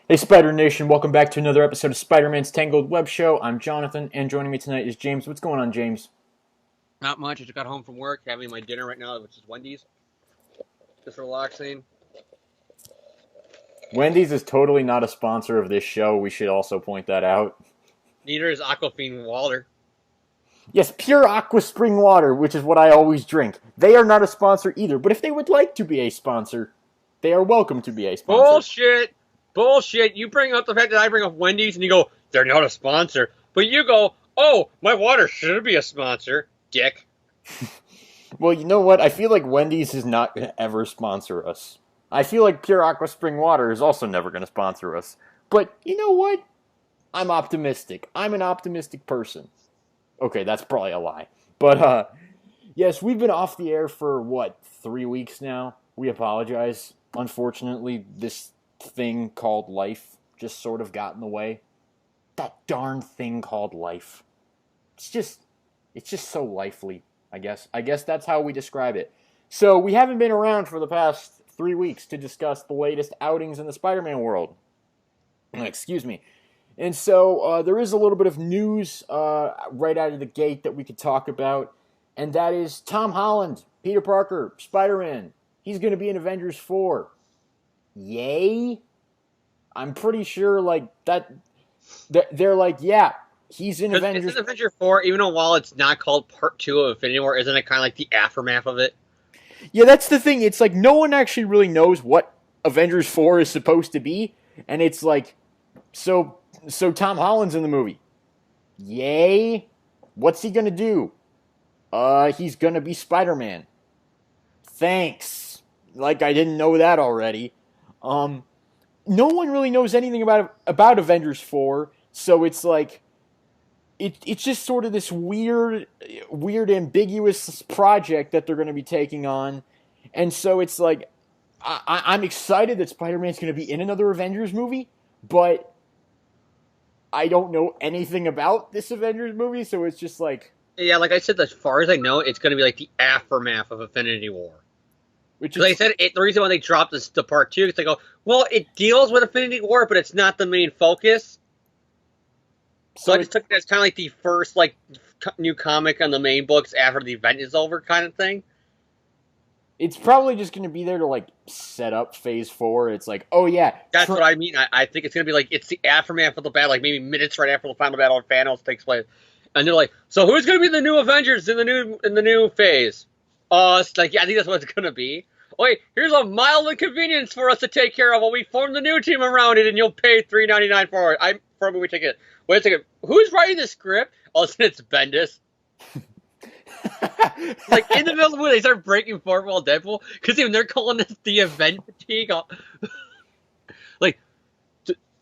Hey Spider Nation, welcome back to another episode of Spider-Man's Tangled WebShow. I'm Jonathan, and joining me tonight is James. What's going on, James? Not much. I just got home from work, having my dinner right now, which is Wendy's. Just relaxing. Wendy's is totally not a sponsor of this show. We should also point that out. Neither is Aquafina water. Yes, pure aqua spring water, which is what I always drink. They are not a sponsor either, but if they would like to be a sponsor, they are welcome to be a sponsor. Bullshit! Bullshit! You bring up the fact that I bring up Wendy's and you go, they're not a sponsor. But you go, oh, my water should be a sponsor, dick. Well, you know what? I feel like Wendy's is not going to ever sponsor us. I feel like pure aqua spring water is also never going to sponsor us. But you know what? I'm optimistic. I'm an optimistic person. Okay, that's probably a lie. But, yes, we've been off the air for, 3 weeks now? We apologize. Unfortunately, this thing called life just sort of got in the way. That darn thing called life. It's just so lively, I guess. I guess that's how we describe it. So, we haven't been around for the past 3 weeks to discuss the latest outings in the Spider-Man world. Excuse me. And so there is a little bit of news right out of the gate that we could talk about, and that is Tom Holland, Peter Parker, Spider-Man. He's going to be in Avengers 4. Yay? I'm pretty sure they're like, yeah, he's in Avengers. It's Avenger 4, even though while it's not called Part 2 of Infinity War, isn't it kind of like the aftermath of it? Yeah, that's the thing. It's like no one actually really knows what Avengers 4 is supposed to be, and it's like, so Tom Holland's in the movie. Yay. What's he gonna do? He's gonna be Spider-Man. Thanks. Like I didn't know that already. No one really knows anything about Avengers 4, so it's like it's just sort of this weird ambiguous project that they're going to be taking on. And so it's like I'm excited that Spider-Man's going to be in another Avengers movie, but I don't know anything about this Avengers movie, so it's just like... Yeah, like I said, as far as I know, it's going to be like the aftermath of Infinity War. Which is... They said the reason why they dropped this to Part 2 is they go, well, it deals with Infinity War, but it's not the main focus. So I just took it as kind of like the first new comic on the main books after the event is over kind of thing. It's probably just going to be there to, set up Phase 4. It's like, oh, yeah. That's what I mean. I think it's going to be it's the aftermath of the battle, maybe minutes right after the final battle of Thanos takes place. And they're like, so who's going to be the new Avengers in the new phase? It's like, yeah, I think that's what it's going to be. Wait, here's a mild inconvenience for us to take care of while we form the new team around it, and you'll pay $3.99 for it. For a movie ticket. Wait a second. Who's writing the script? All of a sudden, it's Bendis. In the middle of the movie, they start breaking fourth wall Deadpool because even they're calling this the event fatigue.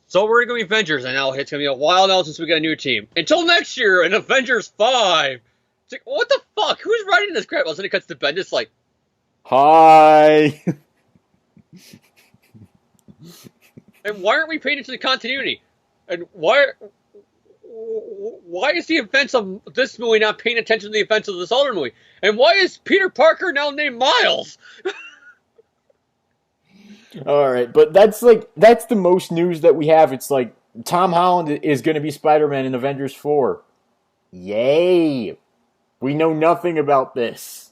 So we're gonna be Avengers, and now it's gonna be a while now since we got a new team. Until next year, in Avengers 5. It's like, what the fuck? Who's writing this crap? All of a sudden, it cuts to Bendis hi. And why aren't we paying attention to continuity? And why is the events of this movie not paying attention to the events of this other movie? And why is Peter Parker now named Miles? All right, but that's the most news that we have. It's like Tom Holland is going to be Spider-Man in Avengers 4. Yay! We know nothing about this.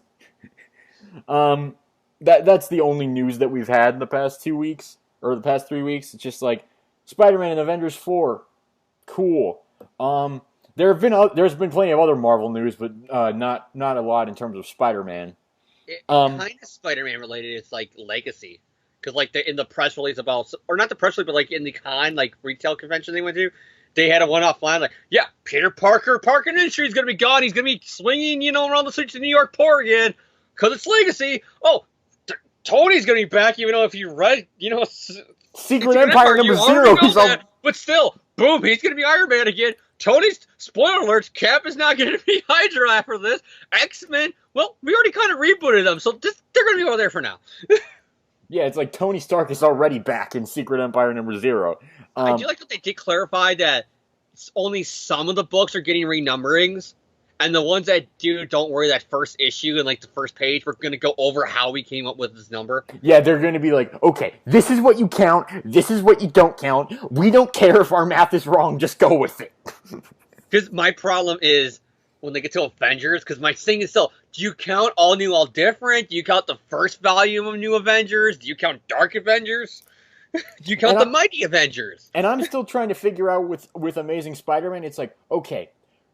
That's the only news that we've had in the past 2 weeks or the past 3 weeks. It's just like Spider-Man in Avengers 4. Cool. There's been plenty of other Marvel news, but not a lot in terms of Spider-Man. Kind of Spider-Man related. It's Legacy. Because in the press release about, or not the press release, but in the retail convention they went to, they had a one-off line yeah, Peter Parker Industries is gonna be gone. He's gonna be swinging, around the streets of New York poor again, because it's Legacy. Oh, Tony's gonna be back, even though if you read, Secret Empire number 0, but still, boom, he's gonna be Iron Man again. Tony's, spoiler alerts, Cap is not gonna be Hydra after this. X-Men, well, we already kind of rebooted them, so they're gonna be over there for now. Yeah, it's like Tony Stark is already back in Secret Empire number 0. I do like that they did clarify that only some of the books are getting renumberings, And the ones that do, don't worry, that first issue and like the first page, we're going to go over how we came up with this number. Yeah, they're going to be like, okay, this is what you count, this is what you don't count. We don't care if our math is wrong, just go with it. Because my problem is when they get to Avengers, because my thing is still, do you count All New, All Different? Do you count the first volume of New Avengers? Do you count Dark Avengers? Do you count the Mighty Avengers? And I'm still trying to figure out with Amazing Spider-Man, it's like, okay,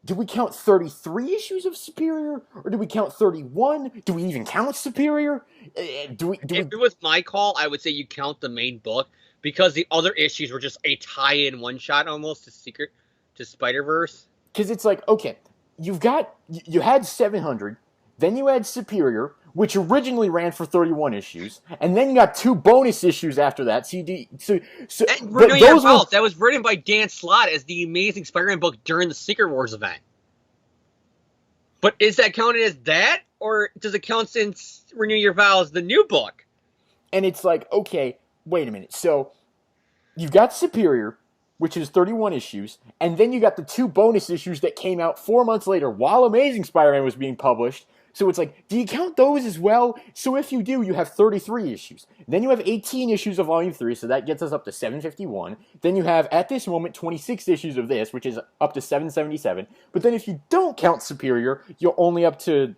do we count 33 issues of Superior? Or do we count 31? Do we even count Superior? If it was my call, I would say you count the main book, because the other issues were just a tie-in one-shot almost to Spider-Verse. Because it's like, okay, you had 700, then you had Superior, which originally ran for 31 issues, and then you got 2 bonus issues after that. That was written by Dan Slott as the Amazing Spider-Man book during the Secret Wars event. But is that counted as that, or does it count since Renew Your Vows, the new book? And it's like, okay, wait a minute. So you've got Superior, which is 31 issues, and then you got the 2 bonus issues that came out 4 months later while Amazing Spider-Man was being published. So it's like, do you count those as well? So if you do, you have 33 issues. Then you have 18 issues of Volume 3, so that gets us up to 751. Then you have, at this moment, 26 issues of this, which is up to 777. But then if you don't count Superior, you're only up to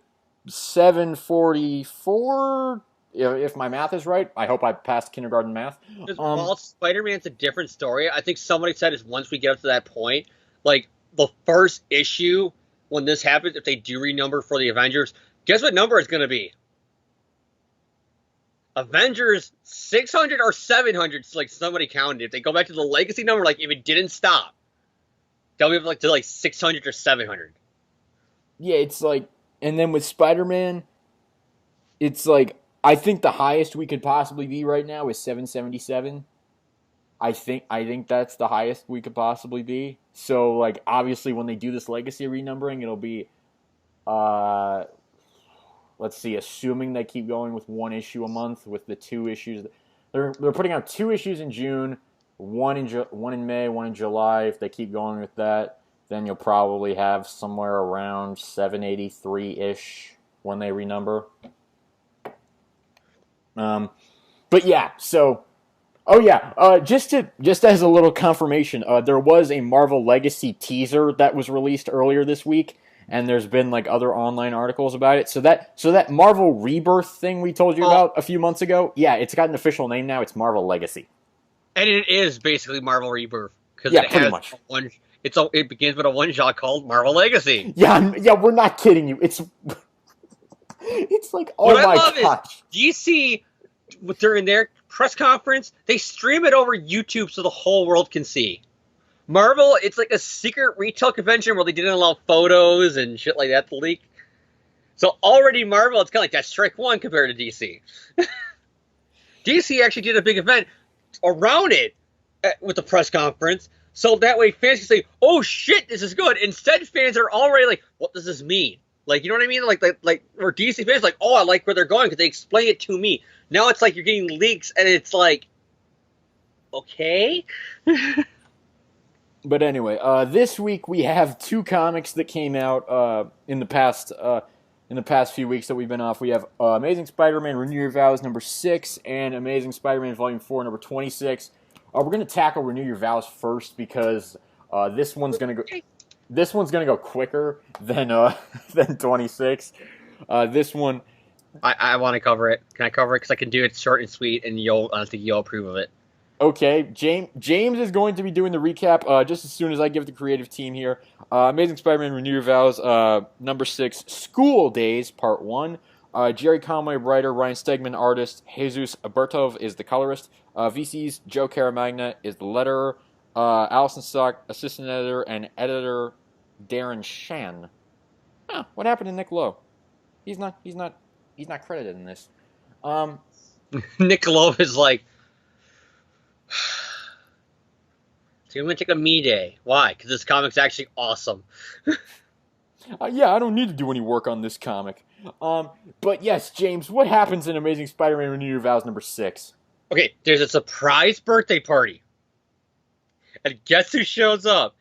744, if my math is right. I hope I passed kindergarten math. While Spider-Man's a different story, I think somebody said is once we get up to that point, like, the first issue, when this happens, if they do renumber for the Avengers, guess what number it's going to be? Avengers 600 or 700, like somebody counted. If they go back to the legacy number, like if it didn't stop, they'll be like to like 600 or 700. Yeah, it's like, and then with Spider-Man, it's like, I think the highest we could possibly be right now is 777. I think that's the highest we could possibly be. So, like, obviously when they do this legacy renumbering, it'll be, let's see, assuming they keep going with 1 issue a month with the 2 issues. They're putting out 2 issues in June, one in May, 1 in July. If they keep going with that, then you'll probably have somewhere around 783-ish when they renumber. But yeah, so, oh yeah, just as a little confirmation, there was a Marvel Legacy teaser that was released earlier this week, and there's been like other online articles about it. So that Marvel Rebirth thing we told you about a few months ago, yeah, it's got an official name now. It's Marvel Legacy, and it is basically Marvel Rebirth because pretty much. It begins with a one-shot called Marvel Legacy. Yeah, we're not kidding you. It's like, oh my gosh. DC, during their press conference, they stream it over YouTube so the whole world can see. Marvel, it's like a secret retail convention where they didn't allow photos and shit like that to leak. So already Marvel, it's kind of like that strike one compared to DC. DC actually did a big event around it with the press conference, so that way fans can say, oh shit, this is good. Instead, fans are already like, what does this mean? Like, you know what I mean? Like where DC fans like, oh, I like where they're going because they explain it to me. Now it's like you're getting leaks, and it's like, okay. But anyway, this week we have 2 comics that came out in the past few weeks that we've been off. We have Amazing Spider-Man Renew Your Vows number 6 and Amazing Spider-Man Volume 4 number 26. We're going to tackle Renew Your Vows first because this one's going to go quicker than 26. This one, I want to cover it. Can I cover it? Because I can do it short and sweet, and I think you'll approve of it. Okay, James is going to be doing the recap just as soon as I give the creative team here. Amazing Spider-Man Renew Your Vows, number 6, School Days, Part 1. Jerry Conway, writer, Ryan Stegman, artist, Jesus Abertov is the colorist, VC's Joe Caramagna is the letterer, Allison Stock, assistant editor, and editor Darren Shan. Huh, what happened to Nick Lowe? He's not credited in this. Nick Lowe is like, so I'm going to take a me day. Why? Because this comic's actually awesome. Yeah, I don't need to do any work on this comic. But yes, James, what happens in Amazing Spider-Man Renew Your Vows number 6? Okay, there's a surprise birthday party. And guess who shows up?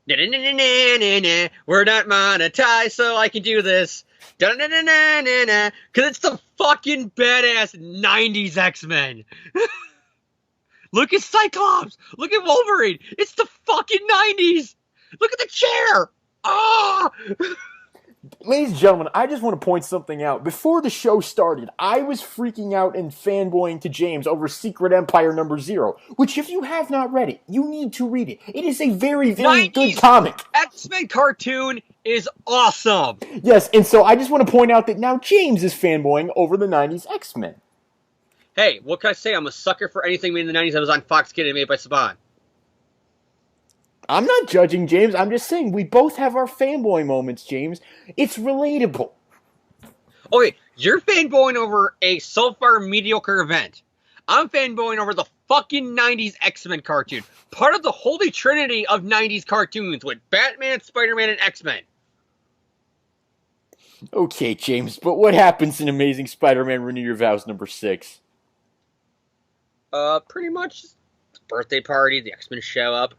Na-na-na-na-na-na. We're not monetized, so I can do this. Da-na-na-na-na-na. Because it's the fucking badass 90s X-Men. Look at Cyclops. Look at Wolverine. It's the fucking 90s. Look at the chair. Ah! Ladies and gentlemen, I just want to point something out. Before the show started, I was freaking out and fanboying to James over Secret Empire #0, which if you have not read it, you need to read it. It is a very, very good 90s comic. X-Men cartoon is awesome. Yes, and so I just want to point out that now James is fanboying over the 90s X-Men. Hey, what can I say? I'm a sucker for anything made in the 90s that was on Fox Kids and made by Saban. I'm not judging James, I'm just saying we both have our fanboy moments, James. It's relatable. Okay, you're fanboying over a so far mediocre event. I'm fanboying over the fucking 90s X-Men cartoon. Part of the holy trinity of 90s cartoons with Batman, Spider-Man, and X-Men. Okay, James, but what happens in Amazing Spider-Man Renew Your Vows #6? Pretty much the birthday party, the X-Men show up.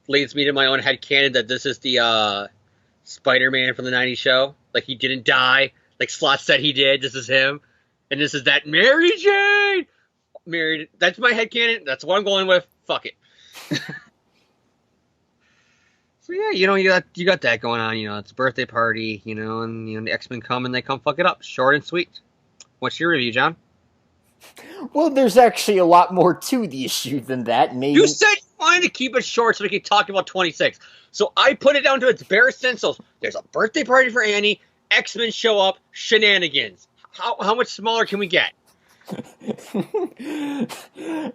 Leads me to my own headcanon that this is the Spider-Man from the 90s show. Like, he didn't die. Like Slott said he did. This is him. And this is that Mary Jane! Married. That's my headcanon. That's what I'm going with. Fuck it. So yeah, you got that going on. It's a birthday party, and the X-Men come and they come fuck it up. Short and sweet. What's your review, John? Well, there's actually a lot more to the issue than that. Maybe You said you wanted to keep it short so we could talk about 26. So I put it down to its bare essentials. There's a birthday party for Annie. X-Men show up. Shenanigans. How much smaller can we get?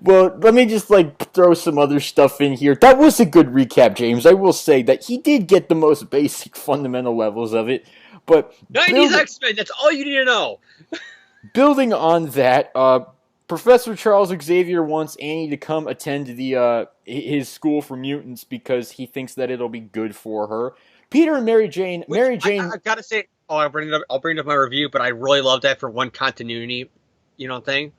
Well, let me just throw some other stuff in here. That was a good recap, James. I will say that he did get the most basic fundamental levels of it. But 90s X-Men, that's all you need to know. Building on that, Professor Charles Xavier wants Annie to come attend his school for mutants because he thinks that it'll be good for her. Peter and Mary Jane. I gotta say, I'll bring it up my review, but I really love that for one continuity, thing.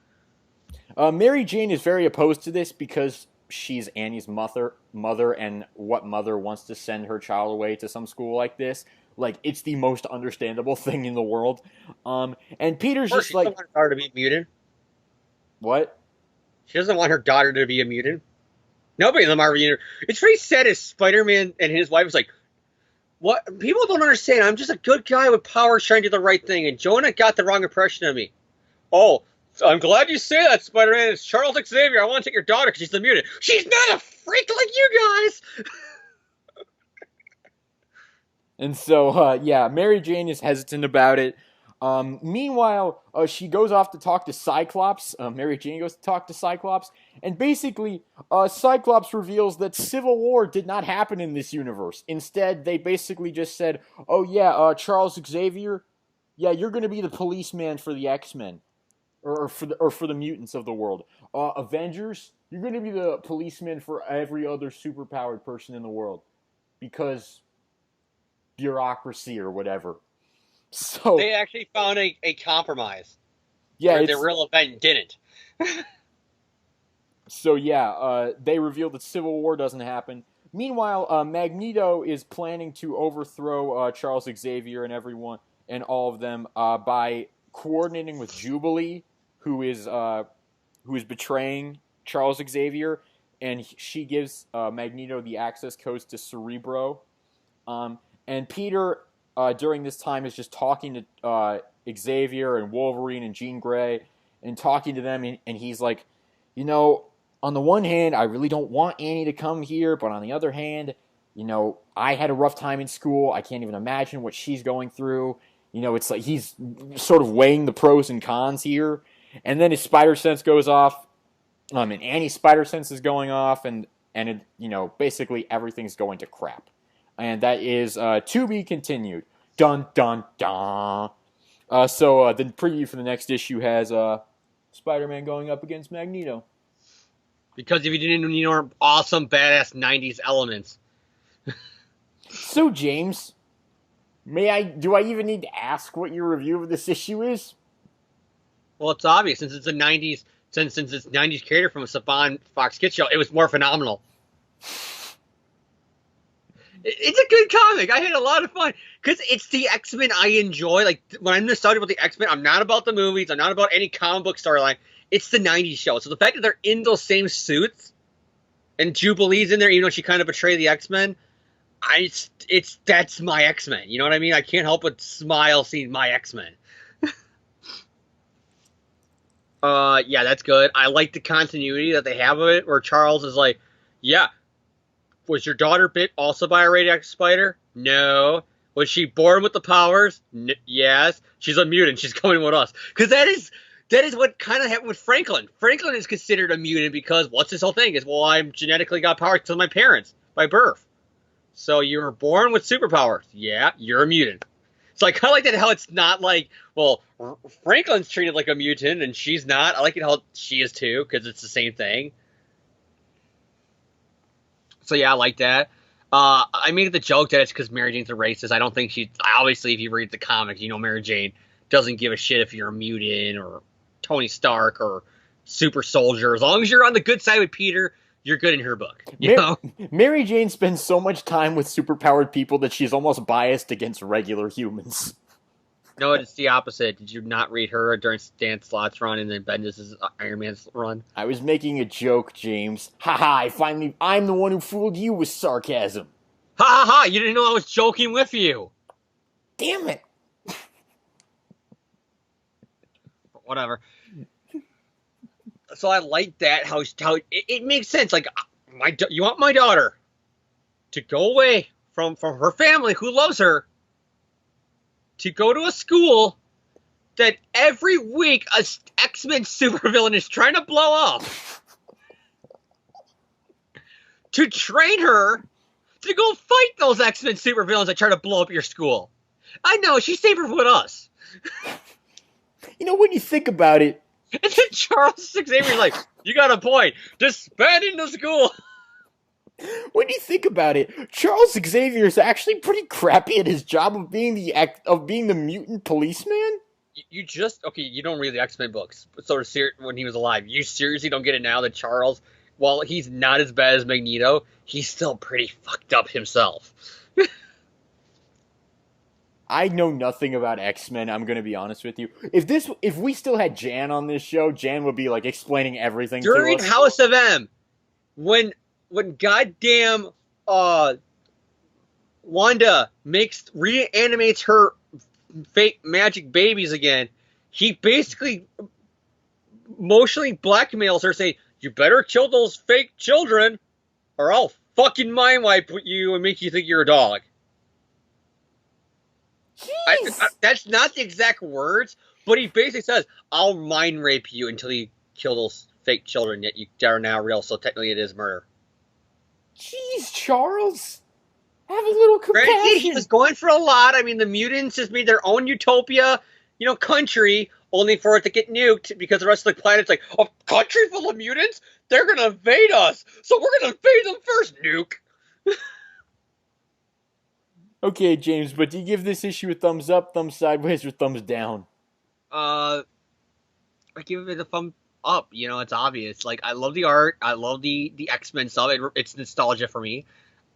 Mary Jane is very opposed to this because she's Annie's mother, and what mother wants to send her child away to some school like this? Like, it's the most understandable thing in the world. And Peter's just like... She doesn't want her daughter to be a mutant. What? She doesn't want her daughter to be a mutant. Nobody in the Marvel Universe... It's pretty sad as Spider-Man and his wife was like, what? People don't understand. I'm just a good guy with power trying to do the right thing, and Jonah got the wrong impression of me. Oh, I'm glad you say that, Spider-Man. It's Charles Xavier. I want to take your daughter because she's the mutant. She's not a freak like you guys! And so, yeah, Mary Jane is hesitant about it. Meanwhile, she goes off to talk to Cyclops. Mary Jane goes to talk to Cyclops. And basically, Cyclops reveals that Civil War did not happen in this universe. Instead, they basically just said, oh yeah, Charles Xavier, yeah, you're going to be the policeman for the X-Men. Or for the mutants of the world. Avengers, you're going to be the policeman for every other superpowered person in the world. Because... bureaucracy or whatever. So they actually found a compromise. Yeah, where the real event didn't. So yeah, they revealed that Civil War doesn't happen. Meanwhile, Magneto is planning to overthrow Charles Xavier and everyone and all of them by coordinating with Jubilee, who is betraying Charles Xavier, and she gives Magneto the access codes to Cerebro. And Peter, during this time, is just talking to Xavier and Wolverine and Jean Grey and talking to them, and he's like, on the one hand, I really don't want Annie to come here, but on the other hand, I had a rough time in school. I can't even imagine what she's going through. It's like he's sort of weighing the pros and cons here. And then his spider sense goes off, and Annie's spider sense is going off, and it, basically everything's going to crap. And that is to be continued. Dun, dun, dun. So the preview for the next issue has Spider-Man going up against Magneto. Because if you didn't need awesome, badass 90s elements. So, James, do I even need to ask what your review of this issue is? Well, it's obvious. Since it's a 90s, since it's 90s character from a Saban Fox Kids show, it was more phenomenal. It's a good comic. I had a lot of fun because it's the X-Men I enjoy. Like when I'm nostalgic about the X-Men, I'm not about the movies. I'm not about any comic book storyline. It's the '90s show. So the fact that they're in those same suits and Jubilee's in there, even though she kind of betrayed the X-Men, that's my X-Men. You know what I mean? I can't help but smile seeing my X-Men. Yeah, that's good. I like the continuity that they have of it, where Charles is like, yeah, was your daughter bit also by a radioactive spider? No. Was she born with the powers? Yes. She's a mutant. She's coming with us. Because that is what kind of happened with Franklin. Franklin is considered a mutant because what's his whole thing? Is, well, I'm genetically got powers to my parents by birth. So you were born with superpowers. Yeah, you're a mutant. So I kind of like that how it's not like, well, Franklin's treated like a mutant and she's not. I like it how she is too because it's the same thing. So yeah, I like that. I made the joke that it's because Mary Jane's a racist. I don't think she. Obviously, if you read the comics, you know Mary Jane doesn't give a shit if you're a mutant or Tony Stark or super soldier. As long as you're on the good side with Peter, you're good in her book. You know? Mary Jane spends so much time with superpowered people that she's almost biased against regular humans. No, it's the opposite. Did you not read her during Stan Slott's run and then Bendis' Iron Man's run? I was making a joke, James. Haha, I'm the one who fooled you with sarcasm. Ha ha ha! You didn't know I was joking with you. Damn it. Whatever. So I like that, how it makes sense. Like, you want my daughter to go away from her family who loves her to go to a school that every week a X-Men supervillain is trying to blow up, to train her to go fight those X-Men supervillains that try to blow up your school. I know, she's safer with us. You know, when you think about it, and then Charles Xavier's like, you got a point. Disband into school. When you think about it, Charles Xavier is actually pretty crappy at his job of being the mutant policeman. You don't read the X-Men books. So when he was alive, you seriously don't get it now that Charles, while he's not as bad as Magneto, he's still pretty fucked up himself. I know nothing about X-Men, I'm going to be honest with you. If we still had Jan on this show, Jan would be like explaining everything during to us. House of M, when goddamn Wanda reanimates her fake magic babies again, he basically emotionally blackmails her saying, you better kill those fake children or I'll fucking mind wipe you and make you think you're a dog. That's not the exact words, but he basically says, I'll mind rape you until you kill those fake children that are now real, so technically it is murder. Jeez, Charles. Have a little compassion. Granted, he was going for a lot. I mean, the mutants just made their own utopia, country, only for it to get nuked because the rest of the planet's like, a country full of mutants? They're going to invade us, so we're going to invade them first, nuke. Okay, James, but do you give this issue a thumbs up, thumbs sideways, or thumbs down? I give it a thumb up. It's obvious. Like, I love the art. I love the X-Men stuff. It's nostalgia for me.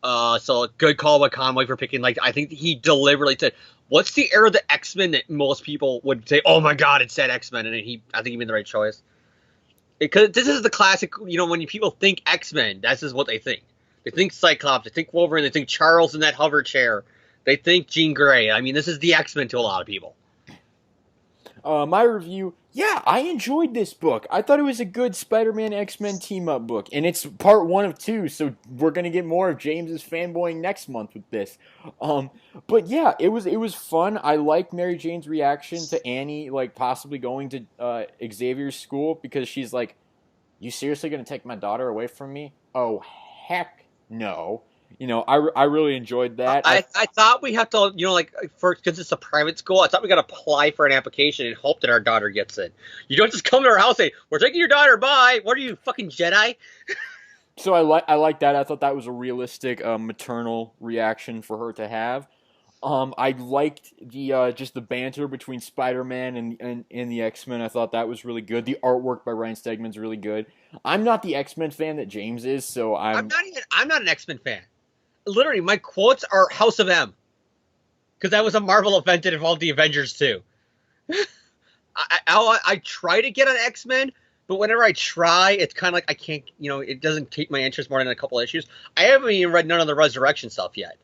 So good call by Conway for picking. Like, I think he deliberately said, "What's the era of the X-Men that most people would say? Oh my God, it's that X-Men." And I think he made the right choice. Because this is the classic. When people think X-Men, that's just what they think. They think Cyclops. They think Wolverine. They think Charles in that hover chair. They think Jean Grey. I mean, this is the X-Men to a lot of people. My review, yeah, I enjoyed this book. I thought it was a good Spider-Man X-Men team-up book, and it's part 1 of 2, so we're gonna get more of James's fanboying next month with this. But yeah, it was fun. I like Mary Jane's reaction to Annie, like, possibly going to Xavier's school, because she's like, you seriously gonna take my daughter away from me? Oh, heck no. I really enjoyed that. I thought we have to, because it's a private school, I thought we got to apply for an application and hope that our daughter gets it. You don't just come to our house and say, we're taking your daughter, bye. What are you, fucking Jedi? So I like that. I thought that was a realistic maternal reaction for her to have. I liked the just the banter between Spider-Man and the X-Men. I thought that was really good. The artwork by Ryan Stegman's really good. I'm not the X-Men fan that James is, so I'm not an X-Men fan. literally, my quotes are House of M. Because that was a Marvel event that involved the Avengers too. I try to get on X-Men, but whenever I try, it's kind of like I can't, it doesn't take my interest more than a couple issues. I haven't even read none of the Resurrection stuff yet.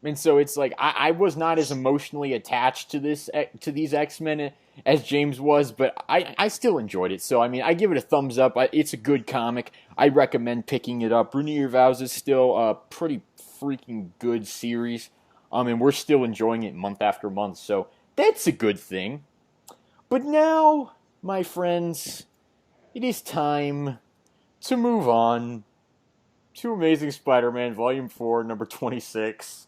And so it's like I was not as emotionally attached to these X-Men as James was, but I still enjoyed it. So I mean, I give it a thumbs up. It's a good comic. I recommend picking it up. Renew Your Vows is still a pretty freaking good series. And we're still enjoying it month after month. So that's a good thing. But now, my friends, it is time to move on to Amazing Spider-Man Volume 4, number 26.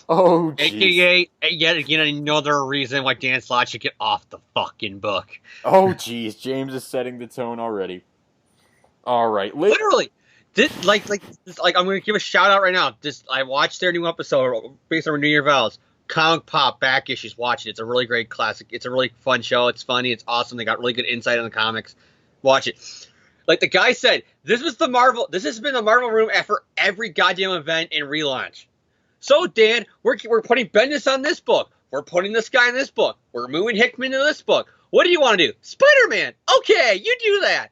Oh, jeez. AKA, yet again, another reason why Dan Slott should get off the fucking book. Oh, jeez. James is setting the tone already. All right. Literally. I'm going to give a shout out right now. I watched their new episode based on Renew Your Vows. Comic Pop back issues. Watch it. It's a really great classic. It's a really fun show. It's funny. It's awesome. They got really good insight on the comics. Watch it. Like the guy said, this has been the Marvel room after every goddamn event and relaunch. So, Dan, we're putting Bendis on this book. We're putting this guy in this book. We're moving Hickman into this book. What do you want to do? Spider-Man. Okay, you do that.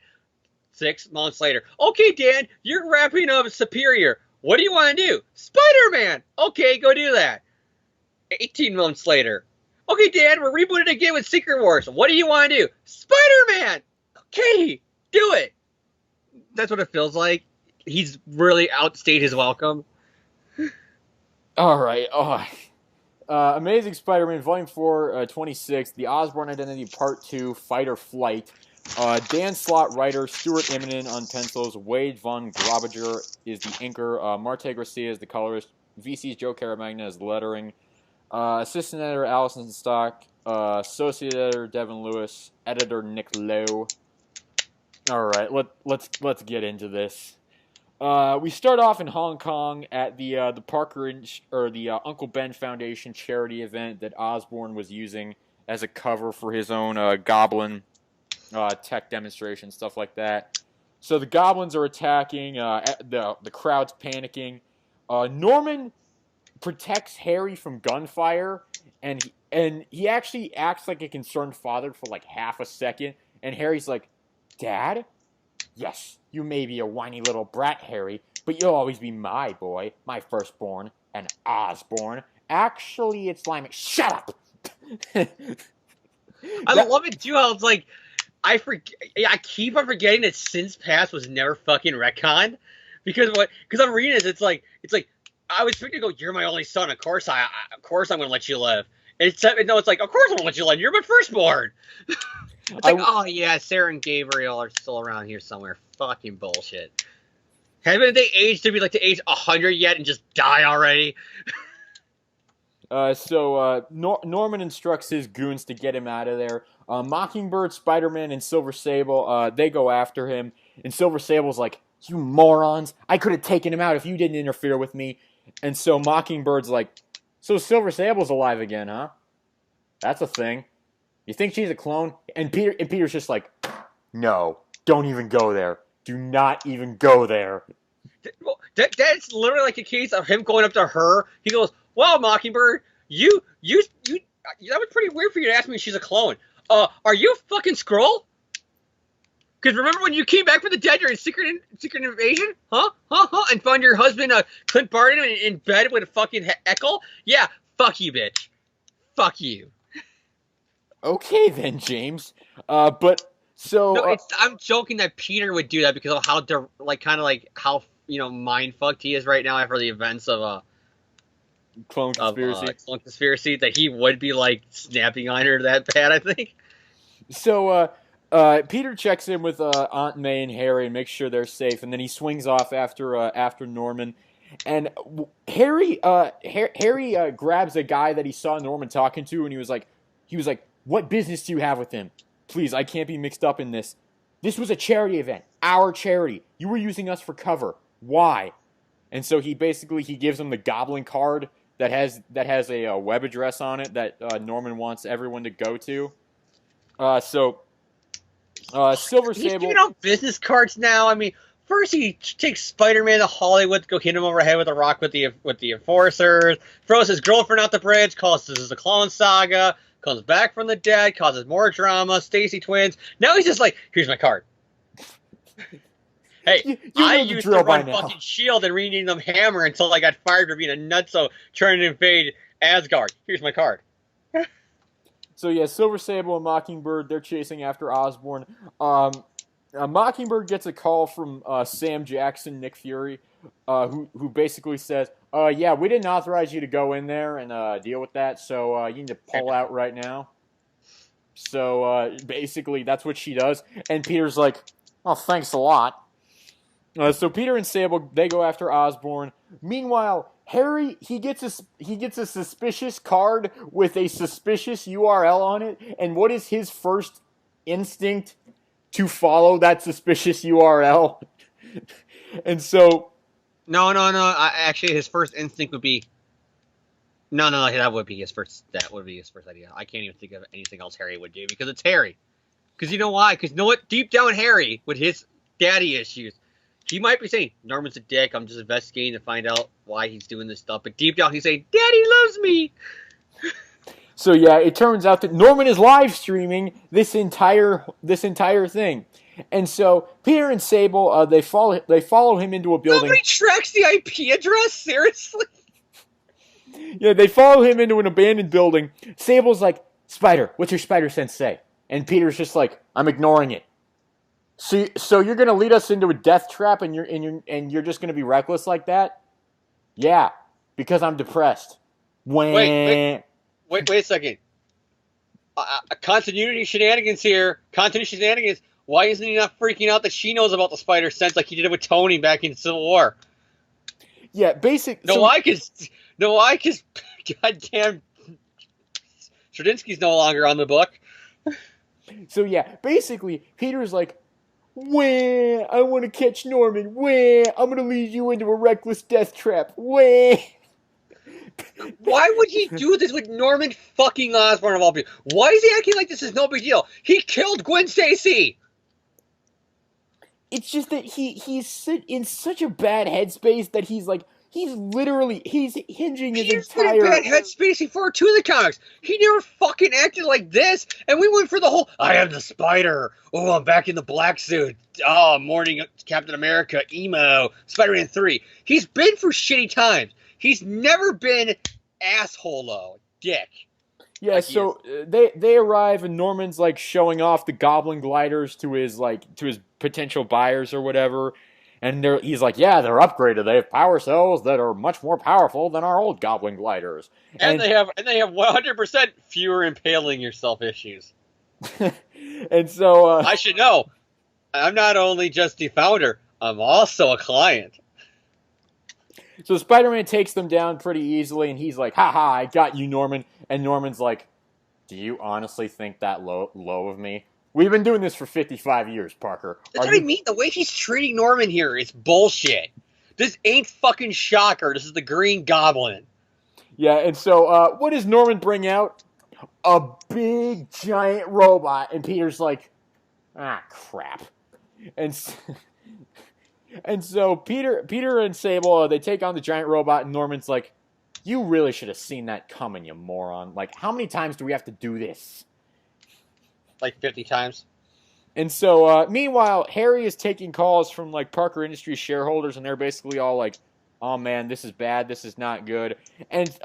6 months later. Okay, Dan, you're wrapping up Superior. What do you want to do? Spider-Man. Okay, go do that. 18 months later. Okay, Dan, we're rebooted again with Secret Wars. What do you want to do? Spider-Man. Okay, do it. That's what it feels like. He's really outstayed his welcome. All right. Amazing Spider-Man Volume 4, 26, The Osborn Identity Part 2, Fight or Flight. Dan Slott writer, Stuart Immonen on pencils, Wade Von Grobager is the inker, Marte Garcia is the colorist, VC's Joe Caramagna is the lettering, assistant editor Allison Stock, associate editor Devin Lewis, editor Nick Lowe. All right, let's get into this. We start off in Hong Kong at the Parker or the Uncle Ben Foundation charity event that Osborn was using as a cover for his own Goblin tech demonstration, stuff like that. So the Goblins are attacking. The crowd's panicking. Norman protects Harry from gunfire, and he actually acts like a concerned father for like half a second. And Harry's like, "Dad? Yes, you may be a whiny little brat, Harry, but you'll always be my boy, my firstborn, and Osborn. Actually, it's Lyman." Shut up! I love it too how it's like, I keep on forgetting that Sins Past was never fucking retconned. Because I'm reading this, it's like, I was expecting to go, "You're my only son, of course I'm going to let you live." And it's like, "Of course I'm going to let you live, you're my firstborn." It's like, oh yeah, Sarah and Gabriel are still around here somewhere. Fucking bullshit. Haven't they aged to be like to age 100 yet and just die already? Norman instructs his goons to get him out of there. Mockingbird, Spider-Man, and Silver Sable, they go after him. And Silver Sable's like, "You morons, I could have taken him out if you didn't interfere with me." And so Mockingbird's like, "So Silver Sable's alive again, huh? That's a thing. You think she's a clone?" And Peter's just like, "No, don't even go there. Do not even go there." That's literally like a case of him going up to her. He goes, "Well, Mockingbird, you that was pretty weird for you to ask me if she's a clone. Are you a fucking Skrull? Because remember when you came back from the dead during Secret Invasion? Huh? And found your husband, Clint Barton, in bed with a fucking Echo? Yeah, fuck you, bitch. Fuck you." Okay then, James. I'm joking that Peter would do that because of how how mind fucked he is right now after the events of Clone Conspiracy, that he would be like snapping on her that bad, I think. So Peter checks in with Aunt May and Harry and makes sure they're safe, and then he swings off after Norman. And Harry grabs a guy that he saw Norman talking to, and he was like, "What business do you have with him? Please, I can't be mixed up in this. This was a charity event. Our charity. You were using us for cover. Why?" And so he gives him the Goblin card that has a web address on it that Norman wants everyone to go to. Silver He's Sable. giving out business cards now. I mean, First, he takes Spider-Man to Hollywood to go hit him over the head with a rock with the enforcers. Throws his girlfriend out the bridge. Calls this is a clone saga. Comes back from the dead. Causes more drama. Stacy twins. Now he's just like, here's my card. Hey, You I know the used drill to by run now. fucking Shield and rename them Hammer until I got fired for being a nutso trying to invade Asgard. Here's my card. So yeah, Silver Sable and Mockingbird, they're chasing after Osborn. Mockingbird gets a call from Sam Jackson, Nick Fury, who basically says, yeah, we didn't authorize you to go in there and deal with that, so you need to pull out right now. So basically, that's what she does. And Peter's like, oh, thanks a lot. So Peter and Sable, they go after Osborn. Meanwhile, Harry, he gets a suspicious card with a suspicious URL on it. And what is his first instinct? To follow that suspicious URL. And so... No. Actually, his first instinct would be... No, that would be his first idea. I can't even think of anything else Harry would do, because it's Harry. Because you know why? Because you know what? Deep down Harry, with his daddy issues, he might be saying, Norman's a dick, I'm just investigating to find out why he's doing this stuff. But deep down he's saying, Daddy loves me! So yeah, it turns out that Norman is live streaming this entire thing, and so Peter and Sable they follow him into a building. Nobody tracks the IP address, seriously. Yeah, they follow him into an abandoned building. Sable's like, Spider, what's your spider sense say? And Peter's just like, I'm ignoring it. So you're gonna lead us into a death trap, and you're just gonna be reckless like that? Yeah, because I'm depressed. Wait a second. Continuity shenanigans here. Continuity shenanigans. Why isn't he not freaking out that she knows about the spider sense like he did it with Tony back in Civil War? Yeah, why? Because goddamn Stradinsky's no longer on the book. So yeah, basically, Peter's like, wah, I want to catch Norman. Wah, I'm going to lead you into a reckless death trap. Wah. Why would he do this with Norman fucking Osborn of all people? Why is he acting like this is no big deal? He killed Gwen Stacy! It's just that he's in such a bad headspace that he's hinging his He's entire... in a bad headspace for two of the comics. He never fucking acted like this, and we went for the whole, I am the Spider. Oh, I'm back in the black suit. Oh, morning Captain America, emo, Spider-Man 3. He's been through shitty times. He's never been asshole though, dick. Yeah, like so they arrive and Norman's like showing off the Goblin gliders to his potential buyers or whatever, and he's like, yeah, they're upgraded. They have power cells that are much more powerful than our old Goblin gliders, and they have 100% fewer impaling yourself issues. And so I should know. I'm not only just the founder. I'm also a client. So Spider-Man takes them down pretty easily, and he's like, haha, I got you, Norman. And Norman's like, do you honestly think that low of me? We've been doing this for 55 years, Parker. That's what I mean. The way he's treating Norman here is bullshit. This ain't fucking Shocker. This is the Green Goblin. Yeah, and so what does Norman bring out? A big, giant robot. And Peter's like, ah, crap. And so Peter and Sable, they take on the giant robot, and Norman's like, you really should have seen that coming, you moron. Like, how many times do we have to do this? Like 50 times. And so, meanwhile, Harry is taking calls from, like, Parker Industries shareholders, and they're basically all like, oh, man, this is bad, this is not good. And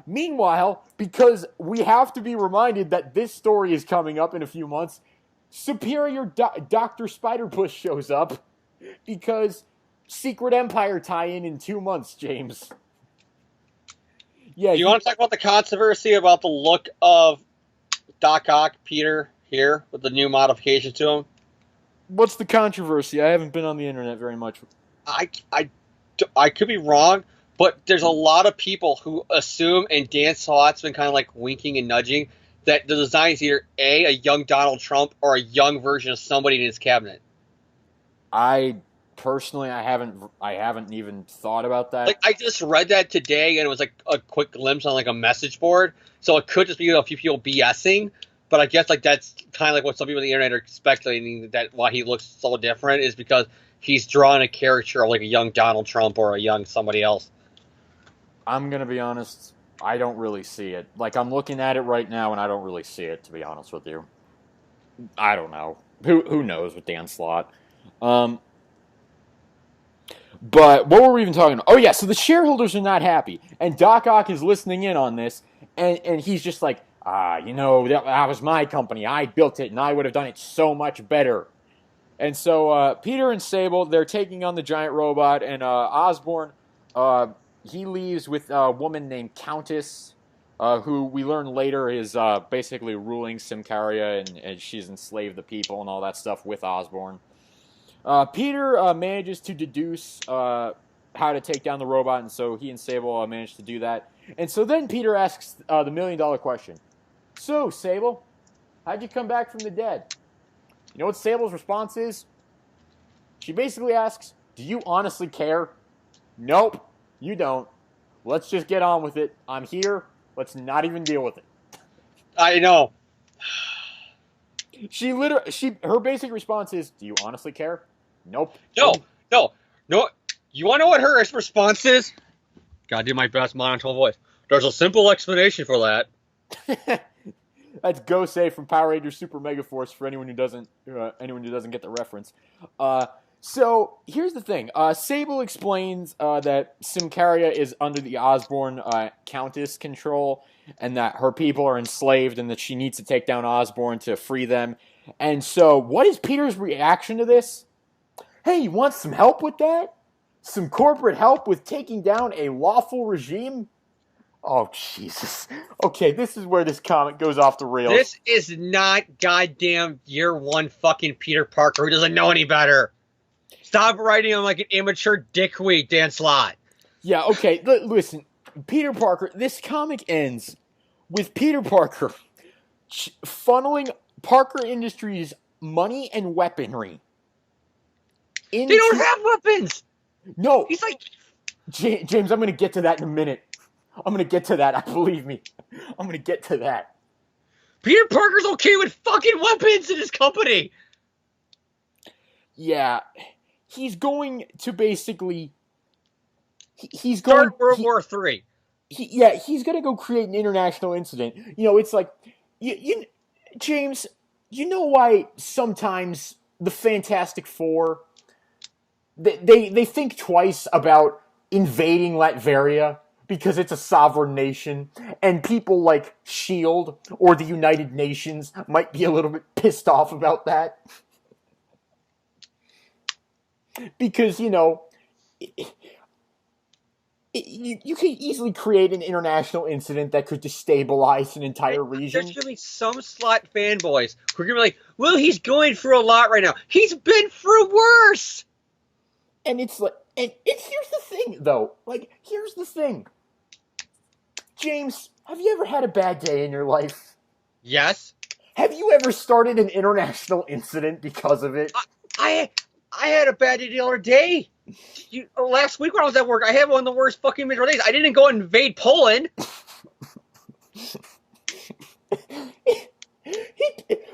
meanwhile, because we have to be reminded that this story is coming up in a few months, Superior Dr. Spider-Puss shows up. Because Secret Empire tie-in in 2 months, James. Yeah. Do you want to talk about the controversy about the look of Doc Ock, Peter, here, with the new modifications to him? What's the controversy? I haven't been on the internet very much. I could be wrong, but there's a lot of people who assume, and Dan Slott's been kind of like winking and nudging, that the design is either a young Donald Trump or a young version of somebody in his cabinet. I haven't even thought about that. Like, I just read that today, and it was like a quick glimpse on like a message board. So it could just be a few people BSing, but I guess like that's kind of like what some people on the internet are speculating, that why he looks so different is because he's drawing a caricature of like a young Donald Trump or a young somebody else. I'm going to be honest, I don't really see it. Like, I'm looking at it right now, and I don't really see it, to be honest with you. I don't know. Who knows with Dan Slott? But what were we even talking about? Oh, yeah, so the shareholders are not happy. And Doc Ock is listening in on this, and he's just like, that was my company. I built it, and I would have done it so much better. And so Peter and Sable, they're taking on the giant robot, and Osborn, he leaves with a woman named Countess, who we learn later is basically ruling Simcaria, and she's enslaved the people and all that stuff with Osborn. Peter manages to deduce how to take down the robot, and so he and Sable manage to do that. And so then Peter asks the $1 million question. So, Sable, how'd you come back from the dead? You know what Sable's response is? She basically asks, do you honestly care? Nope, you don't. Let's just get on with it. I'm here. Let's not even deal with it. I know. Her basic response is, do you honestly care? Nope. No. You want to know what her response is? Gotta do my best monotone voice. There's a simple explanation for that. That's Gosei from Power Rangers Super Mega Force for anyone who doesn't get the reference. So here's the thing. Sable explains that Simcaria is under the Osborn Countess control, and that her people are enslaved, and that she needs to take down Osborn to free them. And so, what is Peter's reaction to this? Hey, you want some help with that? Some corporate help with taking down a lawful regime? Oh, Jesus. Okay, this is where this comic goes off the rails. This is not goddamn year one fucking Peter Parker who doesn't know any better. Stop writing him like an immature dickweed, Dan Slott. Yeah, okay, listen. Peter Parker, this comic ends with Peter Parker funneling Parker Industries money and weaponry. They don't have weapons! No. He's like... James, I'm going to get to that in a minute. I'm going to get to that, believe me. I'm going to get to that. Peter Parker's okay with fucking weapons in his company! Yeah. He's going to basically... He's going... Start World War III. He's going to go create an international incident. You know, it's like... James, you know why sometimes the Fantastic Four... They think twice about invading Latveria because it's a sovereign nation, and people like S.H.I.E.L.D. or the United Nations might be a little bit pissed off about that. Because, you know, you can easily create an international incident that could destabilize an entire region. There's going to be some Slott fanboys who are going to be like, well, he's going through a lot right now. He's been through worse! And it's like, here's the thing, though. Like, here's the thing. James, have you ever had a bad day in your life? Yes. Have you ever started an international incident because of it? I had a bad day the other day. Last week when I was at work, I had one of the worst fucking miserable days. I didn't go invade Poland.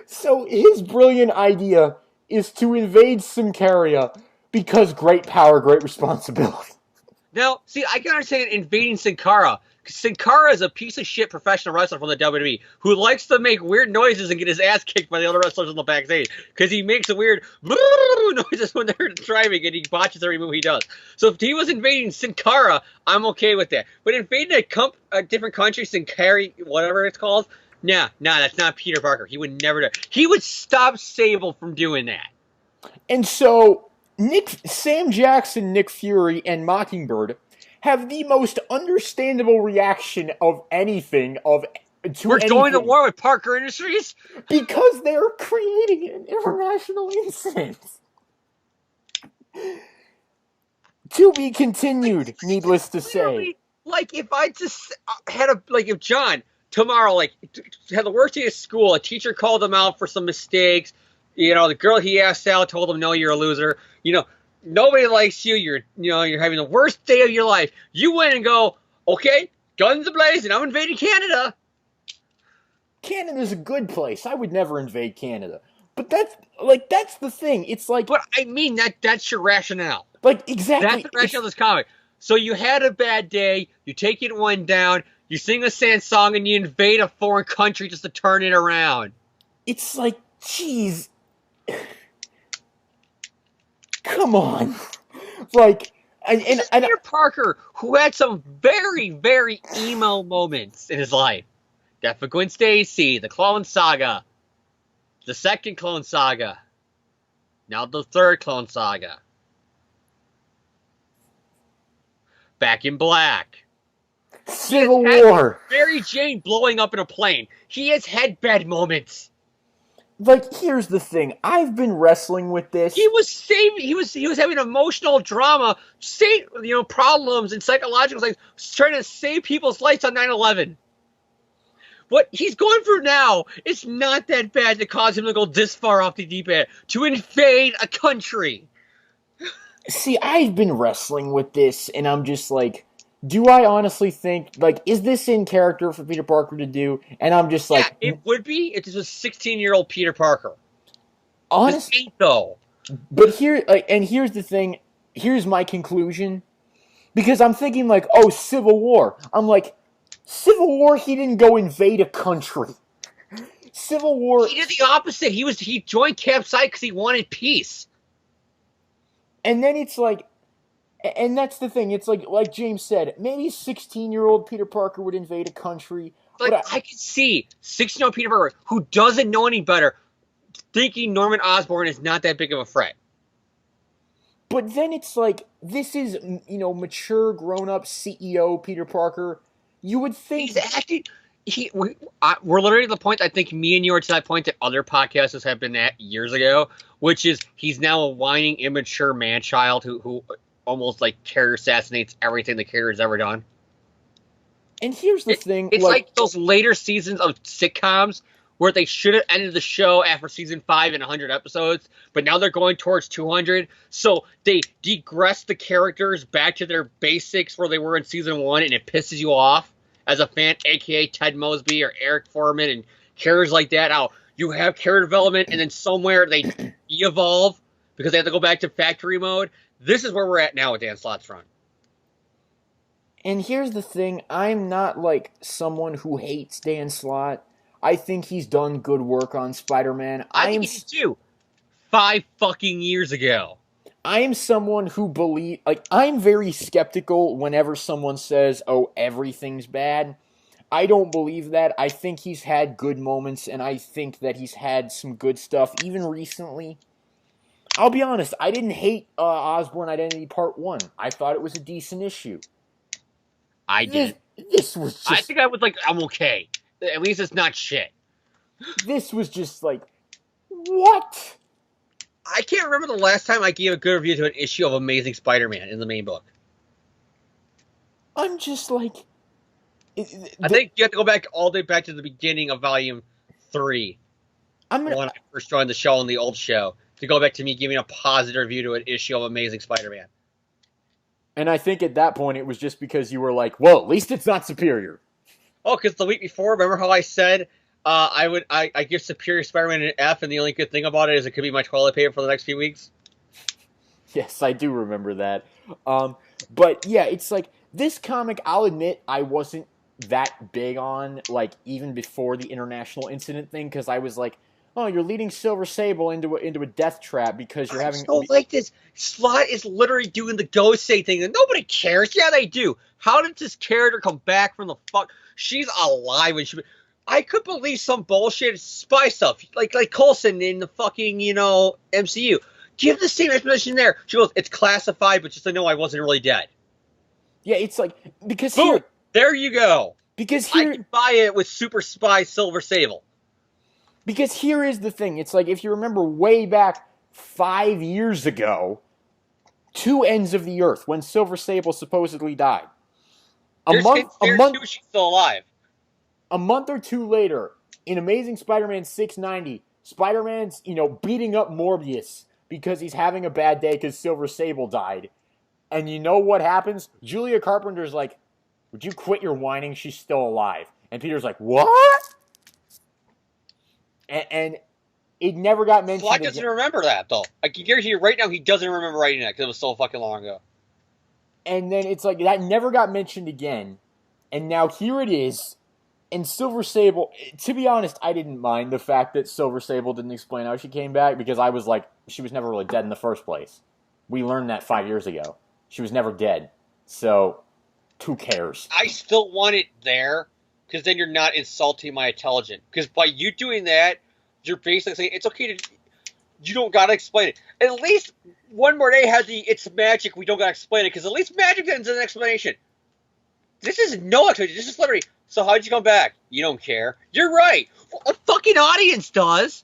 So his brilliant idea is to invade Simcaria because great power, great responsibility. Now, see, I can understand invading Sin Cara. Because Sin Cara is a piece of shit professional wrestler from the WWE who likes to make weird noises and get his ass kicked by the other wrestlers on the backstage. Because he makes a weird noises when they're driving and he botches every move he does. So if he was invading Sin Cara, I'm okay with that. But invading a different country, Sin Cara, whatever it's called, nah, that's not Peter Parker. He would never do it. He would stop Sable from doing that. And so... Sam Jackson, Nick Fury, and Mockingbird have the most understandable reaction of anything We're going to war with Parker Industries? Because they're creating an international incident. To be continued, needless to say. Like, if I just had if John, tomorrow, had the worst day of school, a teacher called him out for some mistakes, you know, the girl he asked out told him, no, you're a loser. You know, nobody likes you. You're having the worst day of your life. You went and go, okay, guns ablazing. I'm invading Canada. Canada's a good place. I would never invade Canada. But that's the thing. It's like, But I mean that's your rationale. exactly. That's the rationale of this comic. So you had a bad day, you take it one down, you sing a sad song, and you invade a foreign country just to turn it around. It's like, geez, come on. Like, This is Peter Parker, who had some very, very emo moments in his life. Death of Gwen Stacy, the Clone Saga, the second Clone Saga, now the third Clone Saga. Back in Black. Civil War. Mary Jane blowing up in a plane. He has had bad moments. Like, here's the thing. I've been wrestling with this. He was having emotional drama, problems and psychological things, trying to save people's lives on 9/11. What he's going through now is not that bad to cause him to go this far off the deep end, to invade a country. See, I've been wrestling with this, and I'm just like, do I honestly think, like, is this in character for Peter Parker to do? And I'm just like... Yeah, it would be if this was 16-year-old Peter Parker. Honestly, this ain't, though. But here's the thing. Here's my conclusion. Because I'm thinking, like, oh, Civil War. I'm like, Civil War, he didn't go invade a country. Civil War... He did the opposite. He joined Camp Site because he wanted peace. And then it's like... And that's the thing. It's like James said, maybe 16-year-old Peter Parker would invade a country. Like, I could see 16-year-old Peter Parker, who doesn't know any better, thinking Norman Osborn is not that big of a threat. But then it's like, this is, mature, grown-up CEO Peter Parker. You would think... He's acting... We're literally at the point I think me and you are to that point that other podcasters have been at years ago, which is he's now a whining, immature man-child who almost like character assassinates everything the character has ever done. And here's the thing. It's like those later seasons of sitcoms where they should have ended the show after season 5 and 100 episodes, but now they're going towards 200. So they digress the characters back to their basics where they were in season 1, and it pisses you off as a fan, a.k.a. Ted Mosby or Eric Foreman and characters like that. How you have character development and then somewhere they de-evolve because they have to go back to factory mode. This is where we're at now with Dan Slott's run. And here's the thing. I'm not like someone who hates Dan Slott. I think he's done good work on Spider-Man. I think he did too. 5 fucking years ago. I am someone who I'm very skeptical whenever someone says, oh, everything's bad. I don't believe that. I think he's had good moments, and I think that he's had some good stuff, even recently. I'll be honest, I didn't hate Osborn Identity Part 1. I thought it was a decent issue. I did. This was just... I think I was like, I'm okay. At least it's not shit. This was just like, what? I can't remember the last time I gave a good review to an issue of Amazing Spider-Man in the main book. I'm just like... I think you have to go back all the way back to the beginning of Volume 3. When I first joined the show on the old show. To go back to me giving a positive review to an issue of Amazing Spider-Man. And I think at that point it was just because you were like, well, at least it's not Superior. Oh, because the week before, remember how I said I give Superior Spider-Man an F, and the only good thing about it is it could be my toilet paper for the next few weeks? Yes, I do remember that. But yeah, it's like, this comic, I'll admit, I wasn't that big on, like, even before the international incident thing, because I was like, oh, you're leading Silver Sable into a death trap because you're having... So like this, Slott is literally doing the Ghost Say thing, and nobody cares. Yeah, they do. How did this character come back from the fuck? She's alive when she... I could believe some bullshit spy stuff, like Coulson in the fucking, MCU. Give the same explanation there. She goes, it's classified, but just to know I wasn't really dead. Yeah, it's like, because boom, here... There you go. Because here... I can buy it with Super Spy Silver Sable. Because here is the thing. It's like, if you remember way back 5 years ago, 2 ends of the Earth, when Silver Sable supposedly died. A month, she's still alive. A month or two later, in Amazing Spider-Man 690, Spider-Man's, beating up Morbius because he's having a bad day because Silver Sable died. And you know what happens? Julia Carpenter's like, would you quit your whining? She's still alive. And Peter's like, what? And It never got mentioned Slott doesn't remember that, though. I can guarantee you right now he doesn't remember writing that because it was so fucking long ago. And then it's like, that never got mentioned again. And now here it is. And Silver Sable, to be honest, I didn't mind the fact that Silver Sable didn't explain how she came back, because I was like, she was never really dead in the first place. We learned that 5 years ago. She was never dead. So, who cares? I still want it there, because then you're not insulting my intelligence. Because by you doing that, you're basically saying it's okay to... You don't gotta explain it. At least One More Day has the it's magic, we don't gotta explain it, because at least magic ends in an explanation. This is no explanation. This is literally, so how'd you come back? You don't care. You're right. Well, a fucking audience does.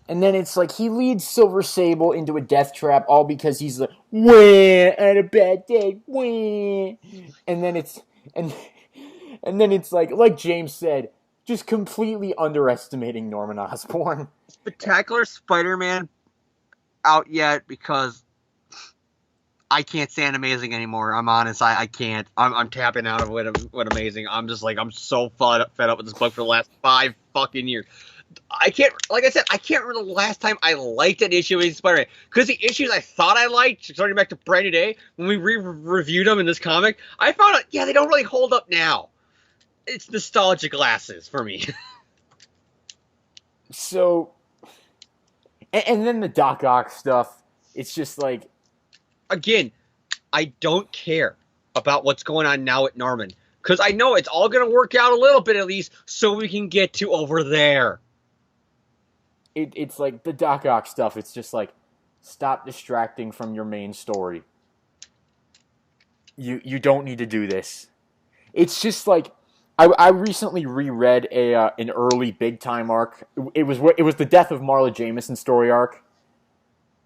And then it's like, he leads Silver Sable into a death trap, all because he's like, wah, I had a bad day, wah. And then it's, and then it's like James said, just completely underestimating Norman Osborn. Spectacular Spider-Man out yet, because I can't stand Amazing anymore. I'm honest, I can't. I'm tapping out of what Amazing. I'm just like, I'm so fed up with this book for the last 5 fucking years. I can't, like I said, I can't remember the last time I liked an issue of Spider-Man. Because the issues I thought I liked, starting back to Brand New Day, when we reviewed them in this comic, I found out, yeah, they don't really hold up now. It's nostalgia glasses for me. So, and then the Doc Ock stuff, it's just like... Again, I don't care about what's going on now at Norman. Because I know it's all going to work out a little bit at least, so we can get to over there. It's like the Doc Ock stuff, it's just like, stop distracting from your main story. You don't need to do this. It's just like, I recently reread an early big time arc. It was the death of Marla Jameson story arc.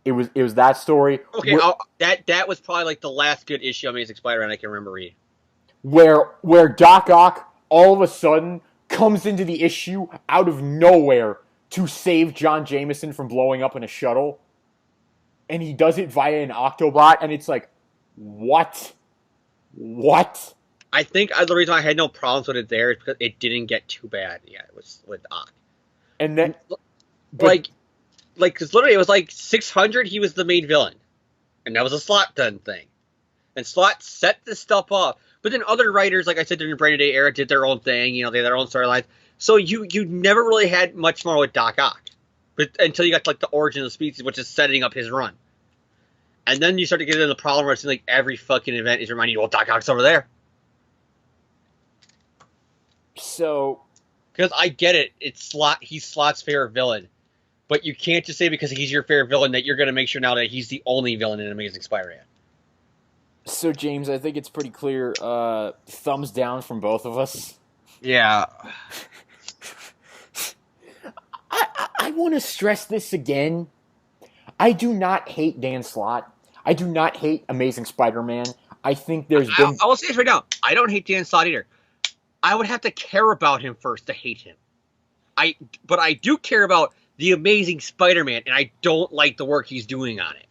It was that story. Okay, that was probably like the last good issue of Amazing Spider-Man I can remember reading. Where Doc Ock all of a sudden comes into the issue out of nowhere to save John Jameson from blowing up in a shuttle, and he does it via an Octobot, and it's like, what? I think the reason I had no problems with it there is because it didn't get too bad yet. It was with Ock. And then, because literally it was like 600, he was the main villain. And that was a Slott done thing. And Slott set this stuff up. But then other writers, like I said, during the Brand New Day era, did their own thing. You know, they had their own storylines. So you never really had much more with Doc Ock. But until you got to, like, the origin of the species, which is setting up his run. And then you start to get into the problem where it's like every fucking event is reminding you, well, Doc Ock's over there. So... Because I get it. He's Slott's favorite villain. But you can't just say because he's your favorite villain that you're going to make sure now that he's the only villain in Amazing Spider-Man. So, James, I think it's pretty clear. Thumbs down from both of us. Yeah. I want to stress this again. I do not hate Dan Slott. I do not hate Amazing Spider-Man. I think there's been... I will say this right now. I don't hate Dan Slott either. I would have to care about him first to hate him. But I do care about the Amazing Spider-Man, and I don't like the work he's doing on it.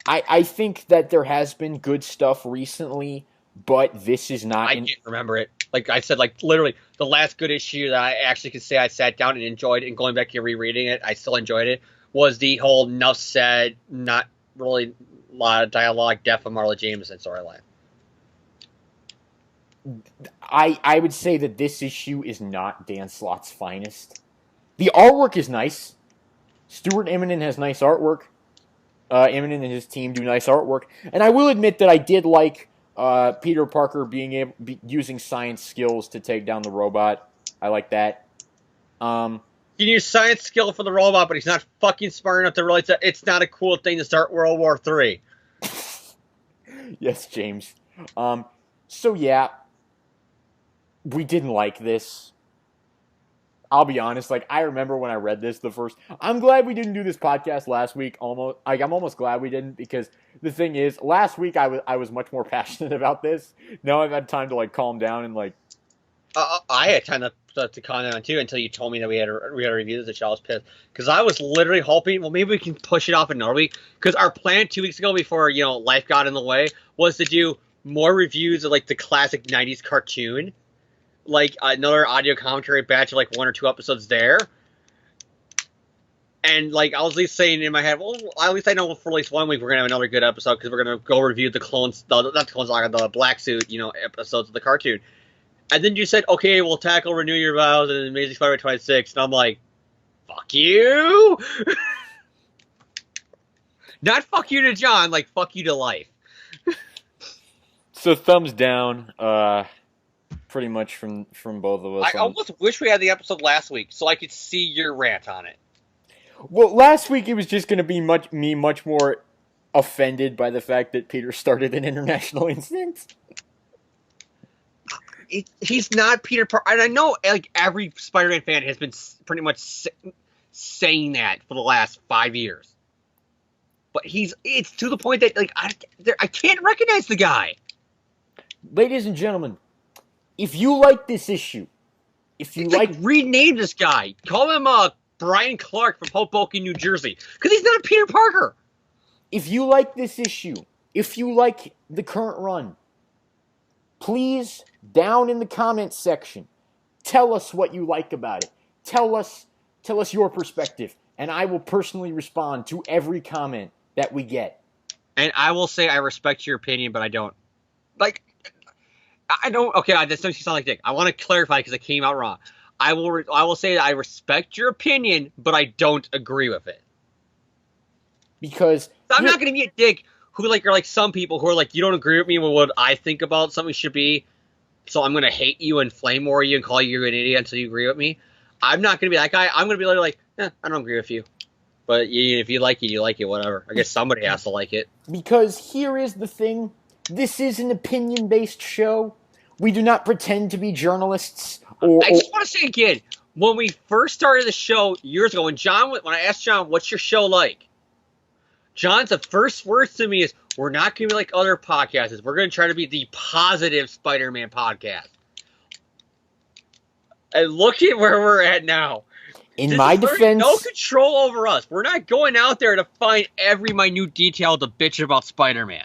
I think that there has been good stuff recently, but this is not... I can't remember it. Like I said, like literally, the last good issue that I actually could say I sat down and enjoyed, and going back and rereading it, I still enjoyed it, was the whole enough said, not really a lot of dialogue, death of Marla Jameson storyline. I would say that this issue is not Dan Slott's finest. The artwork is nice. Stuart Immonen has nice artwork. Immonen and his team do nice artwork. And I will admit that I did like Peter Parker using science skills to take down the robot. I like that. He can use science skill for the robot, but he's not fucking smart enough to realize that it's not a cool thing to start World War III. Yes, James. So yeah, we didn't like this. I'll be honest, like, I remember when I read this the first... I'm glad we didn't do this podcast last week, almost. Like, I'm almost glad we didn't, because the thing is, last week I was much more passionate about this. Now I've had time to, like, calm down and, like... I had time to calm down, too, until you told me that we had to review this, and I was pissed. Because I was literally hoping, well, maybe we can push it off another week. Because our plan 2 weeks ago, before, you know, life got in the way, was to do more reviews of, like, the classic 90s cartoon. Like, another audio commentary batch of, like, 1 or 2 episodes there. And like I was at least saying in my head, well, at least I know for at least 1 week we're gonna have another good episode because we're gonna go review the clones, not the clones, the Black Suit, episodes of the cartoon. And then you said, okay, we'll tackle Renew Your Vows and Amazing Spider-Man 26, and I'm like, fuck you. Not fuck you to John, like fuck you to life. So thumbs down, pretty much from both of us. I almost wish we had the episode last week so I could see your rant on it. Well, last week it was just going to be much more offended by the fact that Peter started an international instinct. He's not Peter Parker, and I know like every Spider-Man fan has been pretty much saying that for the last 5 years. But it's to the point that like I can't recognize the guy. Ladies and gentlemen, if you like this issue, if you like rename this guy, call him Brian Clark from Hoboken, New Jersey, because he's not Peter Parker. If you like this issue, if you like the current run, please, down in the comments section, tell us what you like about it. Tell us your perspective, and I will personally respond to every comment that we get. And I will say I respect your opinion, but I don't. Like, I don't. Okay, this makes you sound like Dick. I want to clarify because it came out wrong. I will say that I respect your opinion, but I don't agree with it. Because I'm not going to be a dick who are like some people who are like, you don't agree with me with what I think about something should be, so I'm going to hate you and flame war you and call you an idiot until you agree with me. I'm not going to be that guy. I'm going to be like, I don't agree with you. But if you like it, you like it, whatever. I guess somebody has to like it. Because here is the thing. This is an opinion-based show. We do not pretend to be journalists. I just want to say again, when we first started the show years ago, when I asked John, what's your show like? John's first words to me is, we're not going to be like other podcasts. We're going to try to be the positive Spider-Man podcast. And look at where we're at now. In my defense, no control over us. We're not going out there to find every minute detail to bitch about Spider-Man.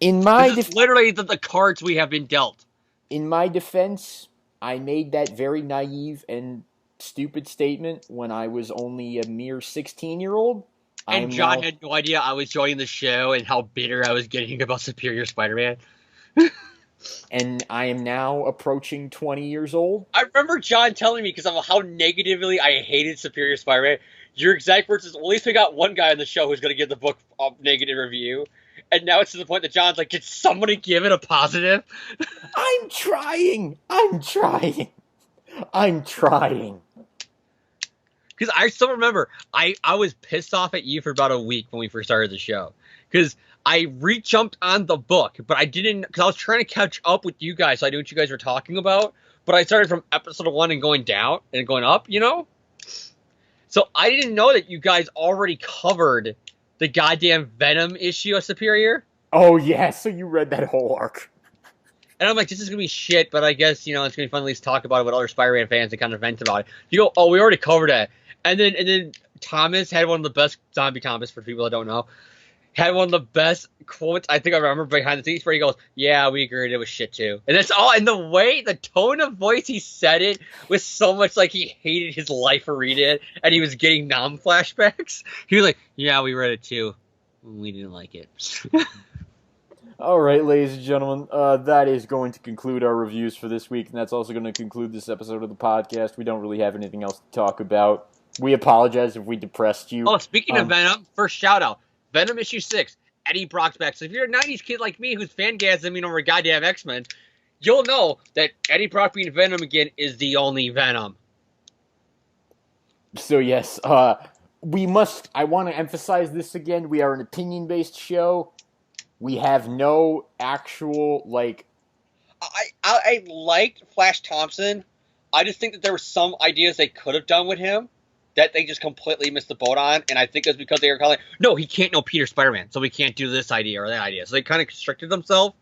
Literally the cards we have been dealt. In my defense, I made that very naive and stupid statement when I was only a mere 16-year-old. And John had no idea I was joining the show and how bitter I was getting about Superior Spider-Man. And I am now approaching 20 years old. I remember John telling me, because of how negatively I hated Superior Spider-Man, your exact words is, at least we got one guy on the show who's going to give the book a negative review. And now it's to the point that John's like, did somebody give it a positive? I'm trying. Because I still remember, I was pissed off at you for about a week when we first started the show. Because I re-jumped on the book, but I didn't, because I was trying to catch up with you guys so I knew what you guys were talking about. But I started from episode 1 and going down and going up, So I didn't know that you guys already covered the goddamn Venom issue of Superior. Oh, yeah, so you read that whole arc. And I'm like, this is going to be shit, but I guess, it's going to be fun to at least talk about it with other Spider-Man fans and kind of vent about it. You go, oh, we already covered that. And then Thomas had one of the best, Zombie Thomas, for people that don't know, had one of the best quotes I think I remember behind the scenes where he goes, yeah, we agreed, it was shit too. And that's all, and the tone of voice he said it was so much like he hated his life for reading it, and he was getting flashbacks. He was like, yeah, we read it too. We didn't like it. All right, ladies and gentlemen, that is going to conclude our reviews for this week, and that's also going to conclude this episode of the podcast. We don't really have anything else to talk about. We apologize if we depressed you. Oh, speaking of Venom, first shout-out. Venom issue 6, Eddie Brock's back. So if you're a 90s kid like me who's fangasming over goddamn X-Men, you'll know that Eddie Brock being Venom again is the only Venom. So yes, I want to emphasize this again. We are an opinion-based show. We have no actual, I liked Flash Thompson. I just think that there were some ideas they could have done with him that they just completely missed the boat on, and I think it was because they were calling, no, he can't know Peter Spider-Man, so we can't do this idea or that idea. So they kind of constricted themselves.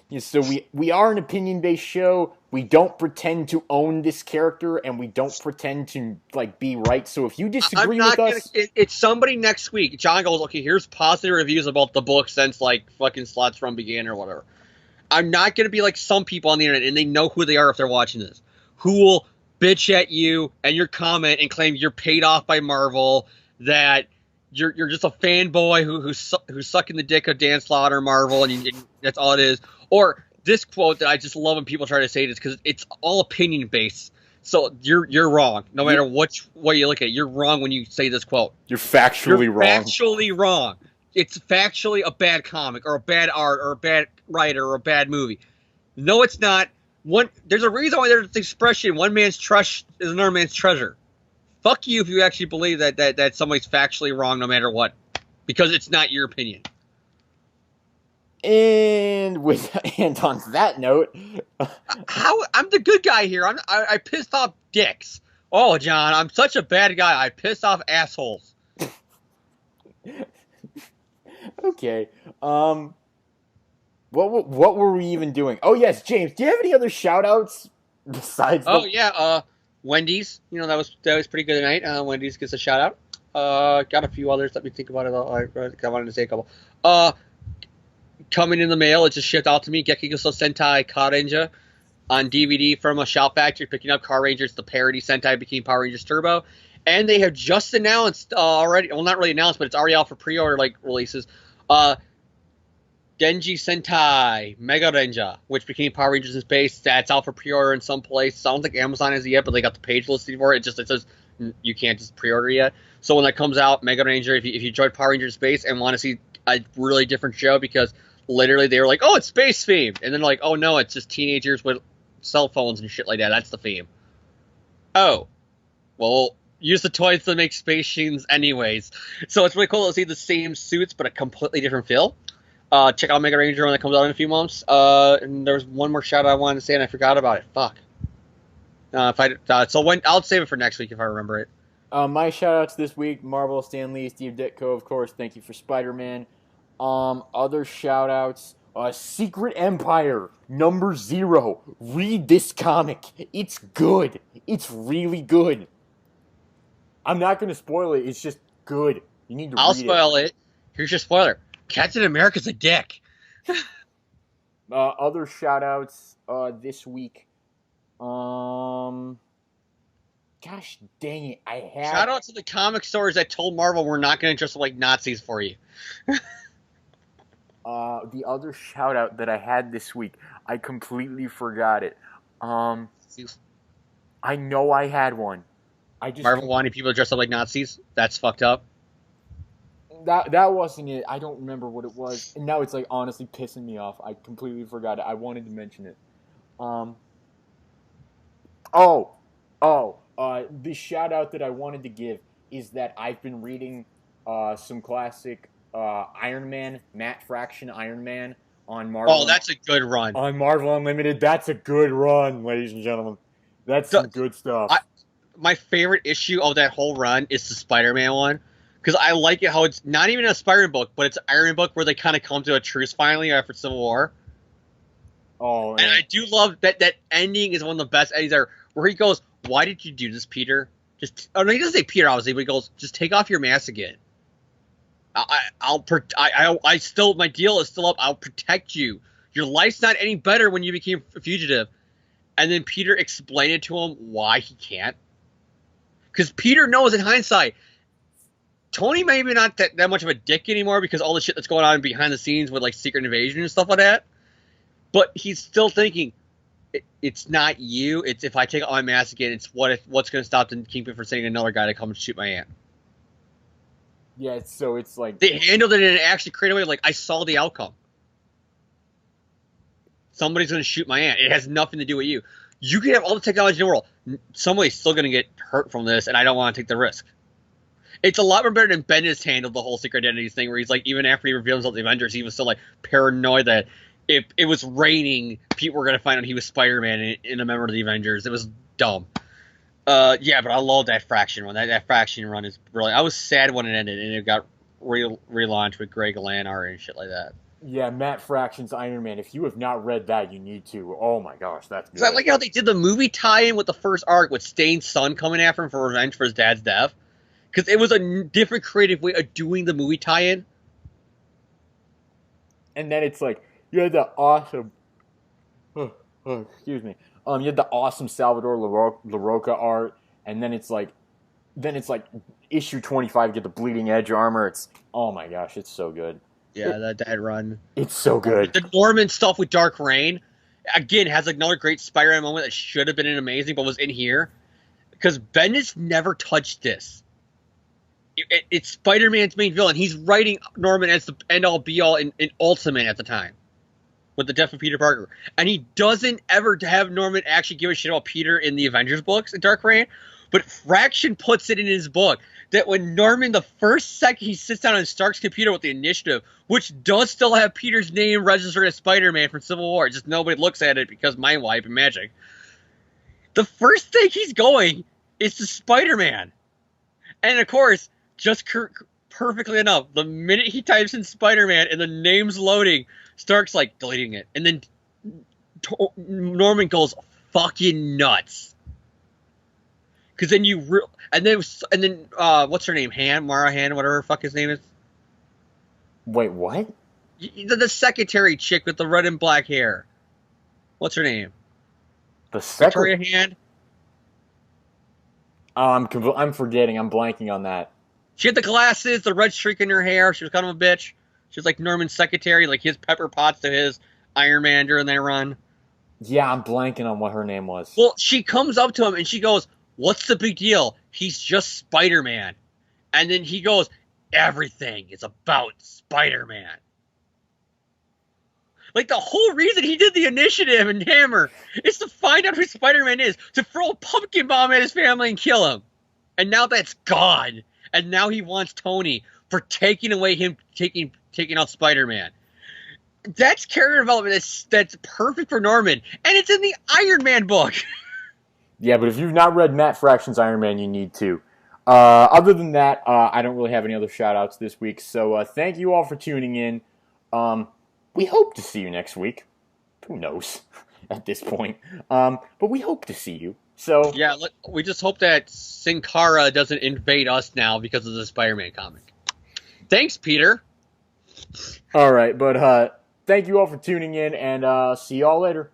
Yeah, so we are an opinion-based show. We don't pretend to own this character, and we don't pretend to be right. So if you disagree with us, it's somebody next week. John goes, okay, here's positive reviews about the book since fucking Slots Run began or whatever. I'm not gonna be like some people on the internet, and they know who they are if they're watching this, who will bitch at you and your comment and claim you're paid off by Marvel, that you're just a fanboy who's sucking the dick of Dan Slaughter Marvel, and that's all it is. Or this quote that I just love when people try to say this, because it's all opinion based. So you're wrong. No matter which way you look at it, you're wrong when you say this quote. You're factually wrong. Factually wrong. It's factually a bad comic or a bad art or a bad writer or a bad movie. No, it's not. There's a reason why there's the expression, one man's trash is another man's treasure. Fuck you if you actually believe that somebody's factually wrong no matter what. Because it's not your opinion. And on that note, I'm the good guy here. I pissed off dicks. Oh, John, I'm such a bad guy. I pissed off assholes. Okay. What were we even doing? Oh yes, James. Do you have any other shout-outs besides? Wendy's. You know, that was pretty good tonight. Wendy's gets a shout out. Got a few others. Let me think about it. I wanted to say a couple. Coming in the mail, it just shipped out to me. Gekigoso Sentai Karanger on DVD from a Shout Factory, picking up Car Rangers, the parody Sentai became Power Rangers Turbo. And they have just announced already, well, not really announced, but it's already out for pre-order releases. Denji Sentai Mega Ranger, which became Power Rangers in Space. That's out for pre-order in some place. I don't think Amazon has it yet, but they got the page listed for it. It says you can't just pre-order yet. So when that comes out, Mega Ranger, if you enjoyed Power Rangers Space and want to see a really different show, because literally they were like, oh, it's space themed, and then like, oh no, it's just teenagers with cell phones and shit like that. That's the theme. Oh, well, use the toys to make space scenes anyways. So it's really cool to see the same suits but a completely different feel. Check out Mega Ranger when it comes out in a few months. And there's one more shout out I wanted to say and I forgot about it. Fuck. I'll save it for next week if I remember it. My shout outs this week: Marvel, Stan Lee, Steve Ditko, of course. Thank you for Spider-Man. Other shout outs: Secret Empire #0. Read this comic. It's good. It's really good. I'm not going to spoil it. It's just good. You need to read it. I'll spoil it. Here's your spoiler. Captain America's a dick. Other shout outs this week. Gosh dang it. Shout out to the comic stores that told Marvel we're not going to dress like Nazis for you. The other shout out that I had this week, I completely forgot it. I know I had one. Marvel wanting people to dress up like Nazis? That's fucked up. That wasn't it. I don't remember what it was. And now it's like honestly pissing me off. I completely forgot it. I wanted to mention it. The shout out that I wanted to give is that I've been reading some classic Iron Man, Matt Fraction Iron Man on Marvel. Oh, that's a good run. On Marvel Unlimited. That's a good run, ladies and gentlemen. That's some good stuff. My favorite issue of that whole run is the Spider-Man one. Because I like it how it's not even a Spider-Man book, but it's an Iron Man book where they kind of come to a truce finally after Civil War. Oh, and I do love that ending is one of the best endings ever, where he goes, "Why did you do this, Peter?" He doesn't say Peter, obviously, but he goes, "Just take off your mask again. My deal is still up. I'll protect you. Your life's not any better when you became a fugitive." And then Peter explained it to him why he can't. Because Peter knows in hindsight, Tony maybe not that much of a dick anymore because all the shit that's going on behind the scenes with like Secret Invasion and stuff like that. But he's still thinking, it's not you. It's if I take off my mask again, it's what's going to stop the Kingpin from sending another guy to come and shoot my aunt. Yeah, so it's like they handled it in an actually creative way. Like I saw the outcome. Somebody's going to shoot my aunt. It has nothing to do with you. You can have all the technology in the world. Somebody's still going to get hurt from this, and I don't want to take the risk. It's a lot more better than Bendis handled the whole Secret Identities thing, where he's like, even after he revealed himself to the Avengers, he was still like paranoid that if it was raining, people were going to find out he was Spider-Man in a member of the Avengers. It was dumb. Yeah, but I love that Fraction run. That Fraction run is brilliant. I was sad when it ended, and it got relaunched with Greg Land art and shit like that. Yeah, Matt Fraction's Iron Man. If you have not read that, you need to. Oh my gosh, that's good. I like how they did the movie tie-in with the first arc with Stane's son coming after him for revenge for his dad's death. Because it was a different creative way of doing the movie tie-in. And then it's like, you had the awesome... excuse me. You had the awesome Salvador LaRocca art, and then it's like issue 25, get the bleeding edge armor. It's, oh my gosh, it's so good. Yeah, that run. It's so good. The Norman stuff with Dark Reign, again, has another great Spider-Man moment that should have been an amazing, but was in here. Because Bendis never touched this. It's Spider-Man's main villain. He's writing Norman as the end-all, be-all in Ultimate at the time. With the death of Peter Parker. And he doesn't ever have Norman actually give a shit about Peter in the Avengers books in Dark Reign. But Fraction puts it in his book that when Norman, the first second he sits down on Stark's computer with the initiative, which does still have Peter's name registered as Spider-Man from Civil War, just nobody looks at it because mind wipe and magic. The first thing he's going is to Spider-Man. And of course, just perfectly enough, the minute he types in Spider-Man and the name's loading, Stark's like deleting it. And then Norman goes fucking nuts. Because then what's her name? Mara Han, whatever the fuck his name is. Wait, what? The secretary chick with the red and black hair. What's her name? The secretary? Victoria Hand? Oh, I'm forgetting. I'm blanking on that. She had the glasses, the red streak in her hair. She was kind of a bitch. She was like Norman's secretary, like his Pepper Potts to his Iron Man during their run. Yeah, I'm blanking on what her name was. Well, she comes up to him and she goes, "What's the big deal? He's just Spider-Man." And then he goes, "Everything is about Spider-Man." Like, the whole reason he did the initiative and Hammer is to find out who Spider-Man is, to throw a pumpkin bomb at his family and kill him. And now that's gone. And now he wants Tony for taking away him, taking out Spider-Man. That's character development that's perfect for Norman. And it's in the Iron Man book. Yeah, but if you've not read Matt Fraction's Iron Man, you need to. Other than that, I don't really have any other shout-outs this week. So thank you all for tuning in. We hope to see you next week. Who knows at this point? But we hope to see you. So yeah, we just hope that Sin Cara doesn't invade us now because of the Spider-Man comic. Thanks, Peter. All right, but thank you all for tuning in, and see y'all later.